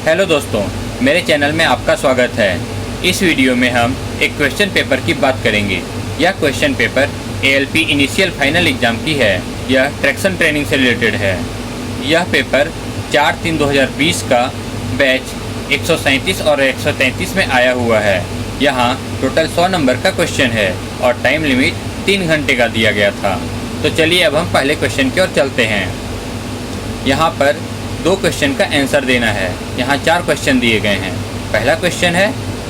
Hello दोस्तों, मेरे channel में आपका स्वागत है। इस वीडियो में हम एक क्वेश्चन पेपर की बात करेंगे। यह question paper ALP initial final exam की है। यह ट्रैक्शन ट्रेनिंग से रिलेटेड है। यह पेपर 4/3/2020 का बैच 137 और 133 में आया हुआ है। यहाँ टोटल 100 नंबर का क्वेश्चन है और टाइम लिमिट 3 घंटे का दिया गया था। तो चलिए अब हम पहले क्वेश्चन की ओर चलते हैं। यहाँ पर 2 क्वेश्चन का आंसर देना है। यहाँ 4 क्वेश्चन दिए गए हैं। पहला क्वेश्चन है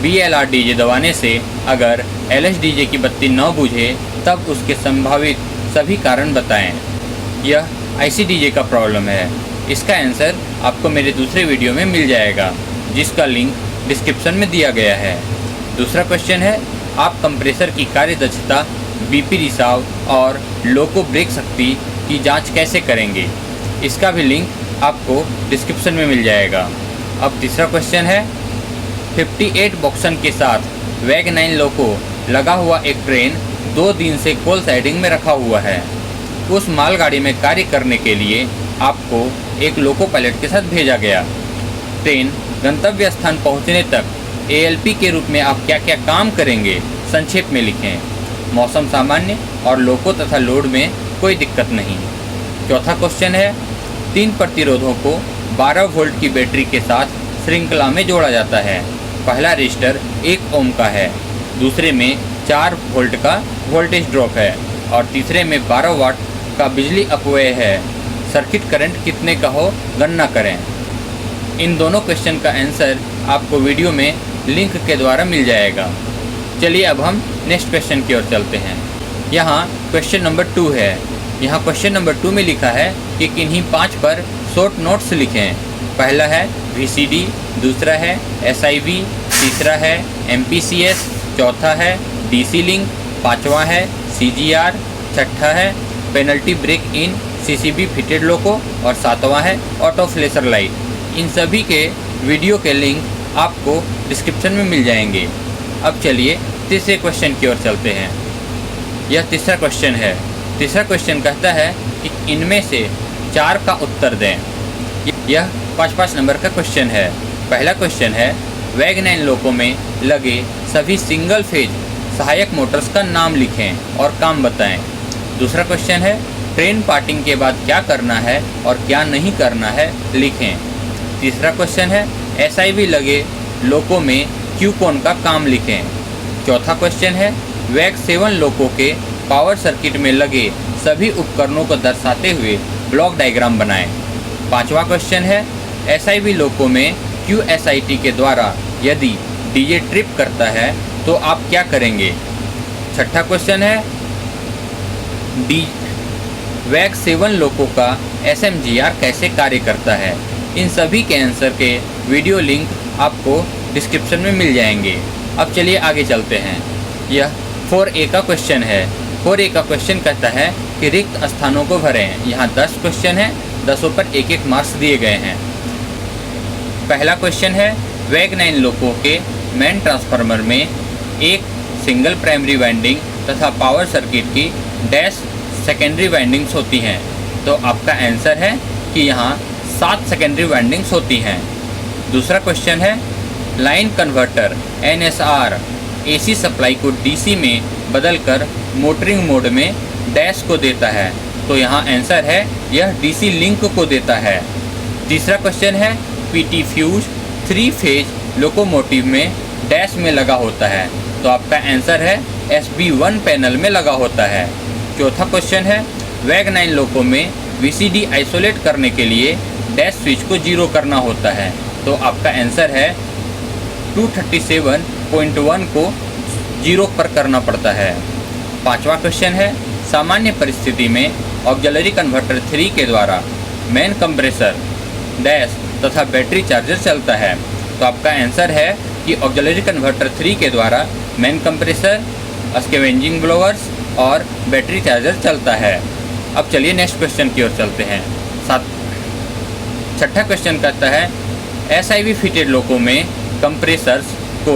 BLR-DJ दबाने से अगर LS-DJ की बत्ती न बुझे तब उसके संभावित सभी कारण बताएं। यह IC-DJ का प्रॉब्लम है। इसका आंसर आपको मेरे दूसरे वीडियो में मिल जाएगा, जिसका लिंक डिस्क्रिप्शन में दिया गया है। दूसरा क्वेश्चन है आप कंप्रेसर की कार्यदक्षता, BP रिसाव और लोको ब्रेक शक्ति की जाँच कैसे करेंगे। इसका भी लिंक आपको डिस्क्रिप्शन में मिल जाएगा। अब तीसरा क्वेश्चन है 58 बॉक्सन के साथ वैग 9 लोको लगा हुआ एक ट्रेन 2 दिन से कोल साइडिंग में रखा हुआ है। उस मालगाड़ी में कार्य करने के लिए आपको एक लोको पायलट के साथ भेजा गया। ट्रेन गंतव्य स्थान पहुंचने तक ALP के रूप में आप क्या क्या काम करेंगे, संक्षेप में लिखें। मौसम सामान्य और लोको तथा लोड में कोई दिक्कत नहीं। चौथा क्वेश्चन है 3 प्रतिरोधों को 12 वोल्ट की बैटरी के साथ श्रृंखला में जोड़ा जाता है। पहला रजिस्टर 1 ओम का है, दूसरे में 4 वोल्ट का वोल्टेज ड्रॉप है और तीसरे में 12 वाट का बिजली अपव्यय है। सर्किट करंट कितने का हो गणना करें। इन दोनों क्वेश्चन का आंसर आपको वीडियो में लिंक के द्वारा मिल जाएगा। चलिए अब हम नेक्स्ट क्वेश्चन की ओर चलते हैं। यहाँ क्वेश्चन नंबर 2 है। यहाँ क्वेश्चन नंबर 2 में लिखा है कि किन्हीं 5 पर शॉर्ट नोट्स लिखें। पहला है VCD, दूसरा है SIV, तीसरा है MPCS, चौथा है DC लिंक, पाँचवा है CGR, छठा है penalty brake in CCB fitted loco और सातवां है ऑटो फ्लैशर लाइट। इन सभी के वीडियो के लिंक आपको डिस्क्रिप्शन में मिल जाएंगे। अब चलिए तीसरे क्वेश्चन की ओर चलते हैं। यह तीसरा क्वेश्चन है। तीसरा क्वेश्चन कहता है कि इनमें से 4 का उत्तर दें। यह 5 नंबर का क्वेश्चन है। पहला क्वेश्चन है वैग 9 लोको में लगे सभी सिंगल फेज सहायक मोटर्स का नाम लिखें और काम बताएं। दूसरा क्वेश्चन है ट्रेन पार्टिंग के बाद क्या करना है और क्या नहीं करना है लिखें। तीसरा क्वेश्चन है SIV लगे लोको में क्यू कोन का काम लिखें। चौथा क्वेश्चन है वैग 7 लोको के पावर सर्किट में लगे सभी उपकरणों को दर्शाते हुए ब्लॉक डायग्राम बनाएं। पांचवा क्वेश्चन है SIV लोको में QSIT के द्वारा यदि DJ ट्रिप करता है तो आप क्या करेंगे। छठा क्वेश्चन है वैग 7 लोको का SMGR कैसे कार्य करता है। इन सभी के आंसर के वीडियो लिंक आपको डिस्क्रिप्शन में मिल जाएंगे। अब चलिए आगे चलते हैं। यह 4A का क्वेश्चन है। 4A का क्वेश्चन कहता है कि रिक्त स्थानों को भरें। यहाँ 10 क्वेश्चन हैं, 10 पर 1-1 मार्क्स दिए गए हैं। पहला क्वेश्चन है वैग 9 लोको के मेन ट्रांसफार्मर में एक सिंगल प्राइमरी वाइंडिंग तथा पावर सर्किट की डैश सेकेंडरी वाइंडिंग्स होती हैं। तो आपका आंसर है कि यहाँ 7 सेकेंडरी वाइंडिंग्स होती हैं। दूसरा क्वेश्चन है line converter NSR AC supply को DC में बदलकर मोटरिंग मोड में डैश को देता है। तो यहाँ आंसर है यह DC लिंक को देता है। तीसरा क्वेश्चन है PT फ्यूज 3 फेज लोकोमोटिव में डैश में लगा होता है। तो आपका आंसर है SB1 पैनल में लगा होता है। चौथा क्वेश्चन है वैग 9 लोको में VCD आइसोलेट करने के लिए डैश स्विच को 0 करना होता है। तो आपका आंसर है 237.1 को 0 पर करना पड़ता है। पांचवा क्वेश्चन है सामान्य परिस्थिति में ऑक्सिलरी कन्वर्टर 3 के द्वारा मेन कंप्रेसर डैश तथा बैटरी चार्जर चलता है। तो आपका आंसर है कि ऑक्सिलरी कन्वर्टर 3 के द्वारा मेन कंप्रेसर, स्कैवेंजिंग ब्लोअर्स और बैटरी चार्जर चलता है। अब चलिए नेक्स्ट क्वेश्चन की ओर चलते हैं। छठा क्वेश्चन कहता है SIV फिटेड लोको में कंप्रेसर्स को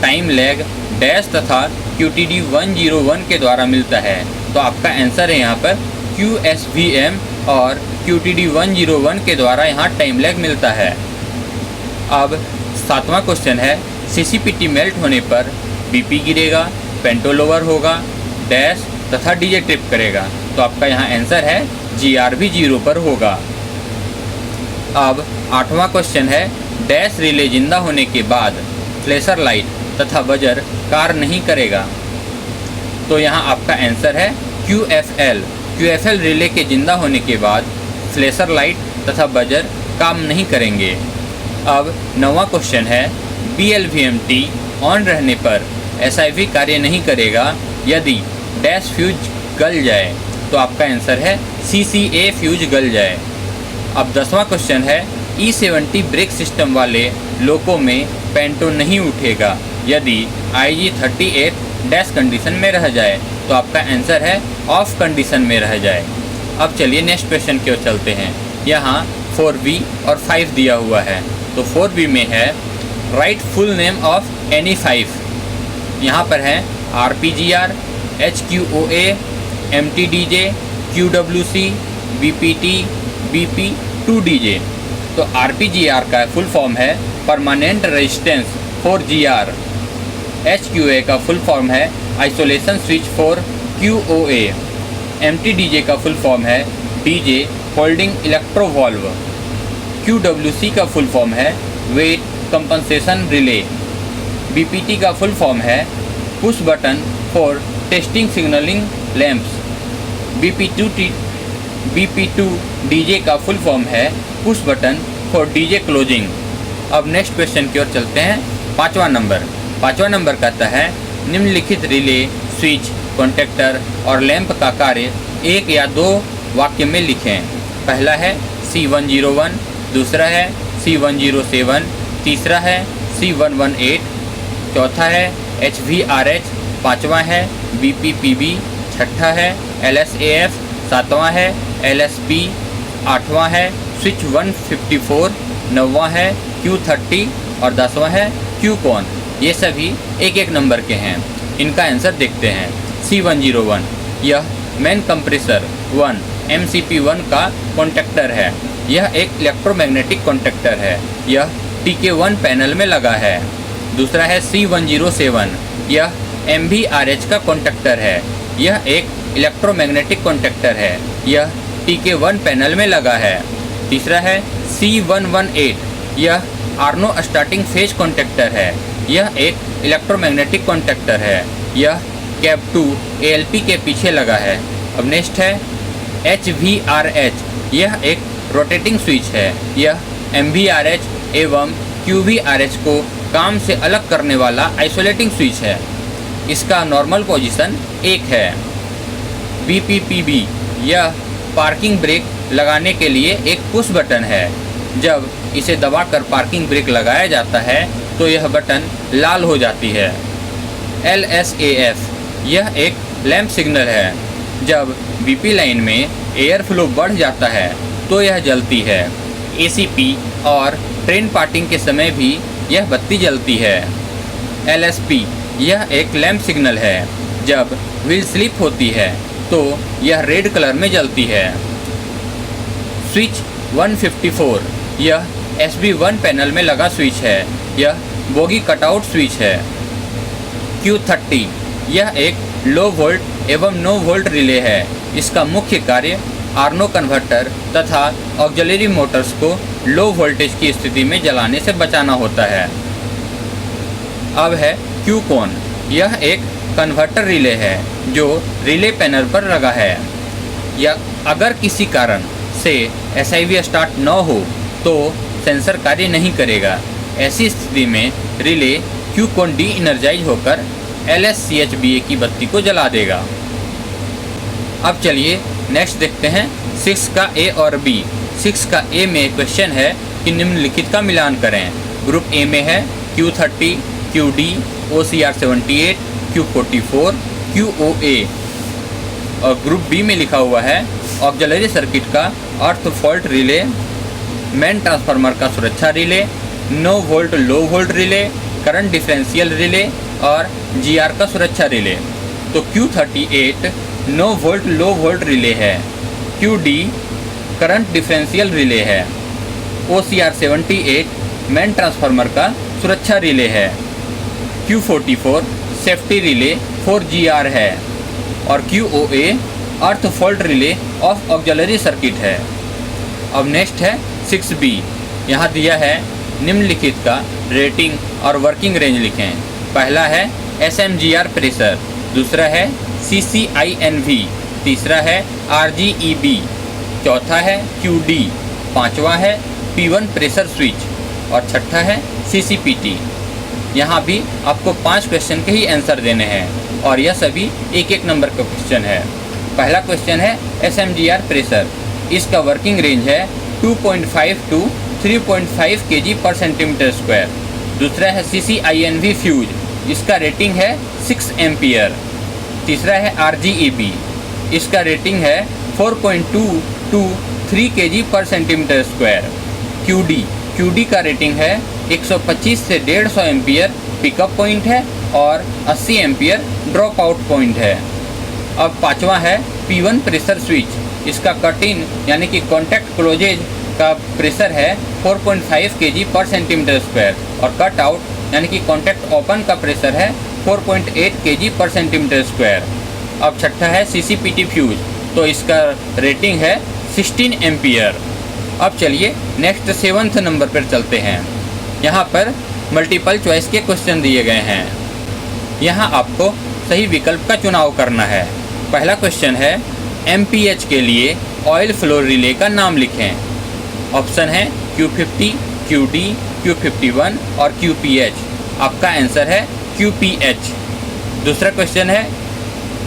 टाइम लैग डैश तथा QTD 101 के द्वारा मिलता है। तो आपका आंसर है यहाँ पर QSVM और QTD 101 के द्वारा यहाँ टाइम लैग मिलता है। अब 7वां क्वेश्चन है, CCPT मेल्ट होने पर BP गिरेगा, पेंटो लोअर होगा, डैश तथा DJ ट्रिप करेगा। तो आपका यहाँ आंसर है GR भी 0 पर होगा। अब 8वां क्वेश्चन है, डैश रिले जिंदा होने के बाद फ्लैशर लाइट तथा बजर कार्य नहीं करेगा। तो यहाँ आपका आंसर है QFL। QFL रिले के जिंदा होने के बाद फ्लैशर लाइट तथा बजर काम नहीं करेंगे। अब 9वां क्वेश्चन है, BLVMT ऑन रहने पर SIV कार्य नहीं करेगा यदि डैश फ्यूज गल जाए। तो आपका आंसर है CCA फ्यूज गल जाए। अब 10वां क्वेश्चन है, E70 ब्रेक सिस्टम वाले लोको में पेंटो नहीं उठेगा यदि IG38 डैश कंडीशन में रह जाए। तो आपका आंसर है ऑफ कंडीशन में रह जाए। अब चलिए नेक्स्ट क्वेश्चन की ओर चलते हैं। यहाँ 4B और 5 दिया हुआ है। तो 4B में है, right full name of any 5। यहाँ पर है RPGR, HQOA, MTDJ, QWC, BPT, BP, 2DJ। तो RPGR का फुल फॉर्म है permanent resistance for GR। HQA का फुल फॉर्म है isolation switch for QOA। MTDJ का फुल फॉर्म है DJ holding electro valve. QWC का फुल फॉर्म है wait compensation relay. BPT का फुल फॉर्म है push button for testing signalling lamps. BP2DJ का full form है push button for DJ closing. अब next question की ओर चलते हैं। 5वां नंबर कहता है, निम्नलिखित रिले स्विच कॉन्टेक्टर और लैंप का कार्य 1 या 2 वाक्य में लिखें। पहला है C101, दूसरा है C107, तीसरा है C118, चौथा है HVRH, पाँचवा है BPPB, छठा है LSAF, सातवां है LSP, आठवां है स्विच 154, नौवां है Q30 और 10वां है QCON। ये सभी एक एक नंबर के हैं। इनका आंसर देखते हैं। C101 यह मेन कंप्रेसर 1 MCP1 का कॉन्टेक्टर है। यह एक इलेक्ट्रोमैग्नेटिक कॉन्टेक्टर है। यह TK1 पैनल में लगा है। दूसरा है C107, यह MVRH का कॉन्टेक्टर है। यह एक इलेक्ट्रोमैग्नेटिक कॉन्टेक्टर है। यह TK1 पैनल में लगा है। तीसरा है C118, यह आर्नो स्टार्टिंग फेज कॉन्टेक्टर है। यह एक इलेक्ट्रोमैग्नेटिक कॉन्टेक्टर है। यह कैप 2 ALP के पीछे लगा है। अब नेक्स्ट है HVRH, यह एक रोटेटिंग स्विच है। यह MVRH एवं QVRH को काम से अलग करने वाला आइसोलेटिंग स्विच है। इसका नॉर्मल पोजीशन 1 है। BPPB यह पार्किंग ब्रेक लगाने के लिए एक पुश बटन है। जब इसे दबाकर पार्किंग ब्रेक लगाया जाता है तो यह बटन लाल हो जाती है। LSAF यह एक लैंप सिग्नल है। जब BP लाइन में एयर फ्लो बढ़ जाता है तो यह जलती है। ACP और ट्रेन पार्टिंग के समय भी यह बत्ती जलती है। LSP यह एक लैंप सिग्नल है। जब व्हील स्लिप होती है तो यह रेड कलर में जलती है। स्विच 154 यह SB1 पैनल में लगा स्विच है। यह बोगी कटआउट स्विच है। Q30 यह एक लो वोल्ट एवं नो वोल्ट रिले है। इसका मुख्य कार्य आर्नो कन्वर्टर तथा ऑक्सिलरी मोटर्स को लो वोल्टेज की स्थिति में जलाने से बचाना होता है। अब है QCON, यह एक कन्वर्टर रिले है जो रिले पैनल पर लगा है। या अगर किसी कारण से SIV स्टार्ट न हो तो सेंसर कार्य नहीं करेगा। ऐसी स्थिति में रिले QCON डी इनर्जाइज होकर LSCHBA की बत्ती को जला देगा। अब चलिए नेक्स्ट देखते हैं 6 का A और B। 6 का A में क्वेश्चन है कि निम्नलिखित का मिलान करें। ग्रुप A में है Q30, QD, OCR78, Q44, QOA। और ग्रुप B में लिखा हुआ है ऑक्सिलरी सर्किट का earth fault relay, main transformer का सुरक्षा relay, no volt low volt relay, current differential relay और GR का सुरक्षा रिले। तो Q38 no volt low volt relay है। QD करंट डिफरेंशियल रिले है। OCR78 मेन ट्रांसफार्मर का सुरक्षा रिले है। Q44 सेफ्टी रिले 4GR है और QOA earth fault relay of auxiliary circuit है। अब नेक्स्ट है 6B। यहाँ दिया है निम्नलिखित का रेटिंग और वर्किंग रेंज लिखें। पहला है SMGR प्रेशर, दूसरा है CCINV, तीसरा है RGEB, चौथा है QD, पांचवा है P1 प्रेशर स्विच और छठा है CCPT। यहाँ भी आपको 5 क्वेश्चन के ही आंसर देने हैं और यह सभी एक एक नंबर का क्वेश्चन है। पहला क्वेश्चन है SMGR प्रेशर, इसका वर्किंग रेंज है 2.5 to 3.5 kg/cm²। दूसरा है CCINV फ्यूज, इसका रेटिंग है 6 एम्पियर। तीसरा है RGEB, इसका रेटिंग है 4.2 to 3 kg/cm²। QD का रेटिंग है 125 से 150 एम्पियर पिकअप पॉइंट है और 80 एम्पियर ड्रॉप आउट पॉइंट है। अब पांचवा है P1 प्रेशर स्विच, इसका कट इन यानी कि कॉन्टैक्ट क्लोजेज का प्रेशर है 4.5 kg/cm² और कट आउट यानी कि कॉन्टैक्ट ओपन का प्रेशर है 4.8 kg/cm²। अब छठा है CCPT फ्यूज, तो इसका रेटिंग है 16 एम्पियर। अब चलिए नेक्स्ट 7th नंबर पर चलते हैं। यहाँ पर मल्टीपल चॉइस के क्वेश्चन दिए गए हैं। यहाँ आपको सही विकल्प का चुनाव करना है। पहला क्वेश्चन है MPH के लिए ऑयल फ्लो रिले का नाम लिखें। ऑप्शन है Q50, QD, Q51 और QPH। आपका आंसर है QPH। दूसरा क्वेश्चन है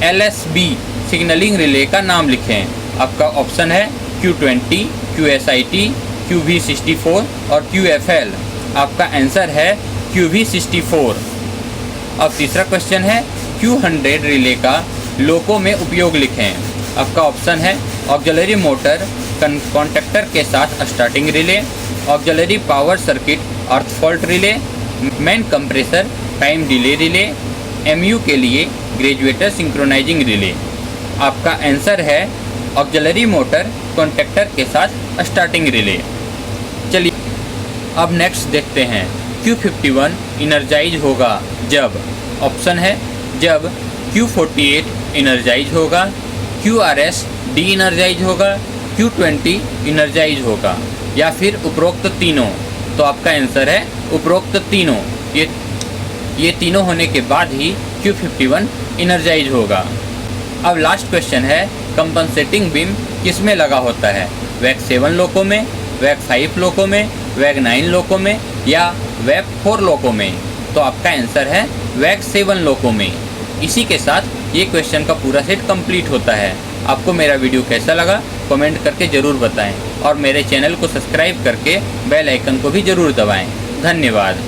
LSB सिग्नलिंग रिले का नाम लिखें। आपका ऑप्शन है Q20, QSIT, QV64 और QFL। आपका आंसर है QV64। अब तीसरा क्वेश्चन है Q100 रिले का लोको में उपयोग लिखें। आपका ऑप्शन है ऑक्सिलरी मोटर कॉन्टैक्टर के साथ starting relay, auxiliary power circuit अर्थ fault relay, main compressor time delay relay, MU के लिए ग्रेजुएटर सिंक्रोनाइजिंग रिले। आपका आंसर है ऑक्सिलरी मोटर कॉन्टैक्टर के साथ स्टार्टिंग रिले। चलिए अब नेक्स्ट देखते हैं। Q51 इनर्जाइज होगा जब, ऑप्शन है जब Q48 इनर्जाइज होगा, QRS डी इनर्जाइज होगा, Q20 इनर्जाइज होगा या फिर उपरोक्त तीनों। तो आपका आंसर है उपरोक्त तीनों। ये तीनों होने के बाद ही Q51 इनर्जाइज होगा। अब लास्ट क्वेश्चन है कंपनसेटिंग बीम किस में लगा होता है? वैक 7 लोको में, वैक 5 लोको में, वैक 9 लोको में या वैक 4 लोको में? तो आपका आंसर है वैक 7 लोको में। इसी के साथ ये क्वेश्चन का पूरा सेट कंप्लीट होता है। आपको मेरा वीडियो कैसा लगा कमेंट करके ज़रूर बताएं और मेरे चैनल को सब्सक्राइब करके बेल आइकन को भी ज़रूर दबाएं। धन्यवाद।